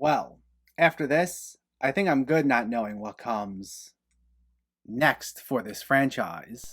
Well, after this, I think I'm good not knowing what comes next for this franchise.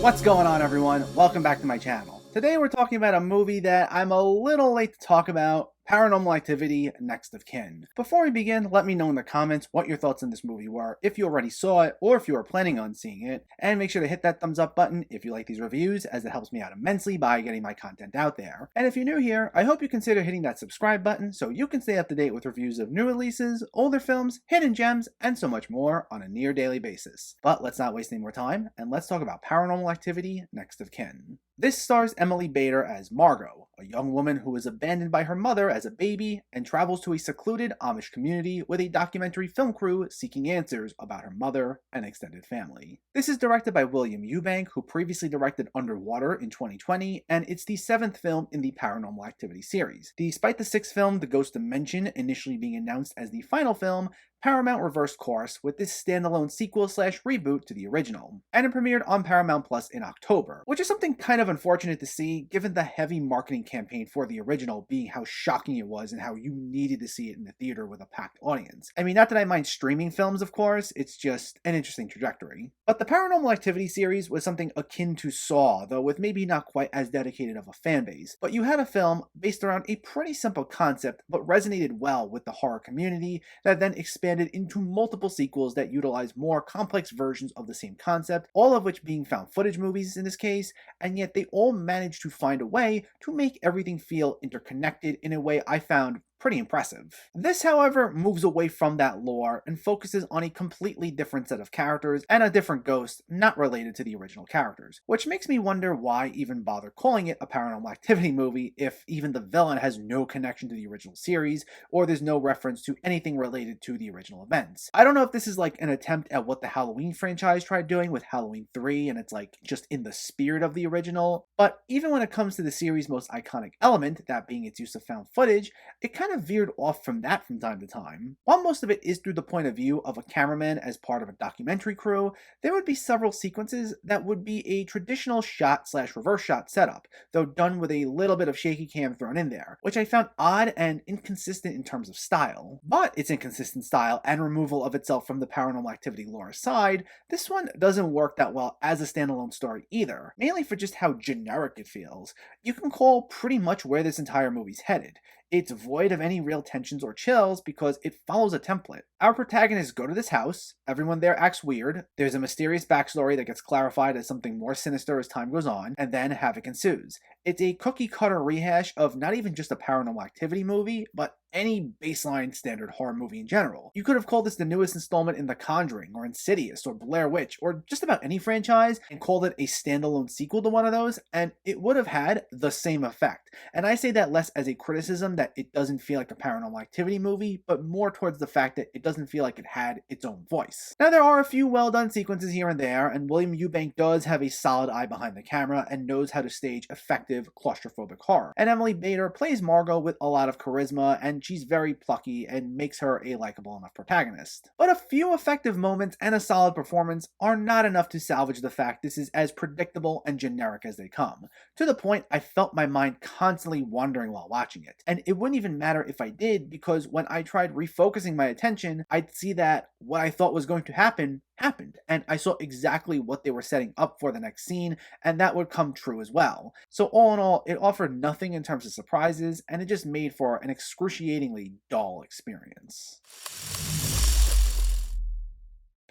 What's going on, everyone? Welcome back to my channel. Today we're talking about a movie that I'm a little late to talk about, Paranormal Activity, Next of Kin. Before we begin, let me know in the comments what your thoughts on this movie were, if you already saw it, or if you are planning on seeing it, and make sure to hit that thumbs up button if you like these reviews, as it helps me out immensely by getting my content out there. And if you're new here, I hope you consider hitting that subscribe button so you can stay up to date with reviews of new releases, older films, hidden gems, and so much more on a near daily basis. But let's not waste any more time, and let's talk about Paranormal Activity, Next of Kin. This stars Emily Bader as Margot, a young woman who is abandoned by her mother as a baby and travels to a secluded Amish community with a documentary film crew seeking answers about her mother and extended family. This is directed by William Eubank, who previously directed Underwater in 2020, and it's the 7th film in the Paranormal Activity series. Despite the 6th film, The Ghost Dimension, initially being announced as the final film, Paramount reversed course with this standalone sequel/reboot to the original, and it premiered on Paramount Plus in October, which is something kind of unfortunate to see given the heavy marketing campaign for the original being how shocking it was and how you needed to see it in the theater with a packed audience. I mean, not that I mind streaming films, of course, it's just an interesting trajectory. But the Paranormal Activity series was something akin to Saw, though with maybe not quite as dedicated of a fan base. But you had a film based around a pretty simple concept, but resonated well with the horror community, that then expanded into multiple sequels that utilize more complex versions of the same concept, all of which being found footage movies in this case, and yet they all managed to find a way to make everything feel interconnected in a way I found pretty impressive. This, however, moves away from that lore and focuses on a completely different set of characters and a different ghost not related to the original characters, which makes me wonder why even bother calling it a Paranormal Activity movie if even the villain has no connection to the original series or there's no reference to anything related to the original events. I don't know if this is like an attempt at what the Halloween franchise tried doing with Halloween 3 and it's like just in the spirit of the original, but even when it comes to the series' most iconic element, that being its use of found footage, it kind of veered off from that from time to time. While most of it is through the point of view of a cameraman as part of a documentary crew, there would be several sequences that would be a traditional shot/reverse shot setup, though done with a little bit of shaky cam thrown in there, which I found odd and inconsistent in terms of style. But its inconsistent style and removal of itself from the Paranormal Activity lore aside, this one doesn't work that well as a standalone story either, mainly for just how generic it feels. You can call pretty much where this entire movie's headed. It's void of any real tensions or chills because it follows a template. Our protagonists go to this house, everyone there acts weird, there's a mysterious backstory that gets clarified as something more sinister as time goes on, and then havoc ensues. It's a cookie-cutter rehash of not even just a Paranormal Activity movie, but any baseline standard horror movie in general. You could have called this the newest installment in The Conjuring, or Insidious, or Blair Witch, or just about any franchise, and called it a standalone sequel to one of those, and it would have had the same effect. And I say that less as a criticism that it doesn't feel like a Paranormal Activity movie, but more towards the fact that it doesn't feel like it had its own voice. Now, there are a few well-done sequences here and there, and William Eubank does have a solid eye behind the camera and knows how to stage effective claustrophobic horror. And Emily Bader plays Margot with a lot of charisma, and she's very plucky and makes her a likable enough protagonist. But a few effective moments and a solid performance are not enough to salvage the fact this is as predictable and generic as they come, to the point I felt my mind constantly wandering while watching it. And it wouldn't even matter if I did, because when I tried refocusing my attention, I'd see that what I thought was going to happen happened, and I saw exactly what they were setting up for the next scene, and that would come true as well. So all in all, it offered nothing in terms of surprises, and it just made for an excruciatingly dull experience.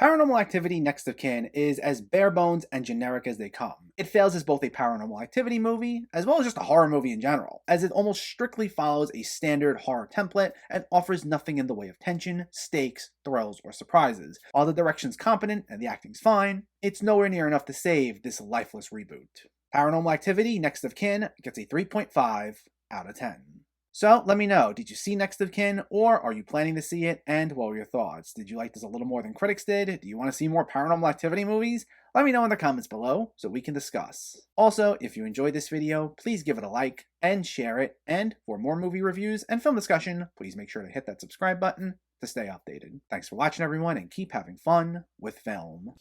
Paranormal Activity Next of Kin is as bare bones and generic as they come. It fails as both a Paranormal Activity movie, as well as just a horror movie in general, as it almost strictly follows a standard horror template and offers nothing in the way of tension, stakes, thrills, or surprises. While the direction's competent and the acting's fine, it's nowhere near enough to save this lifeless reboot. Paranormal Activity Next of Kin gets a 3.5 out of 10. So let me know, did you see Next of Kin, or are you planning to see it, and what were your thoughts? Did you like this a little more than critics did? Do you want to see more Paranormal Activity movies? Let me know in the comments below so we can discuss. Also, if you enjoyed this video, please give it a like and share it, and for more movie reviews and film discussion, please make sure to hit that subscribe button to stay updated. Thanks for watching everyone, and keep having fun with film.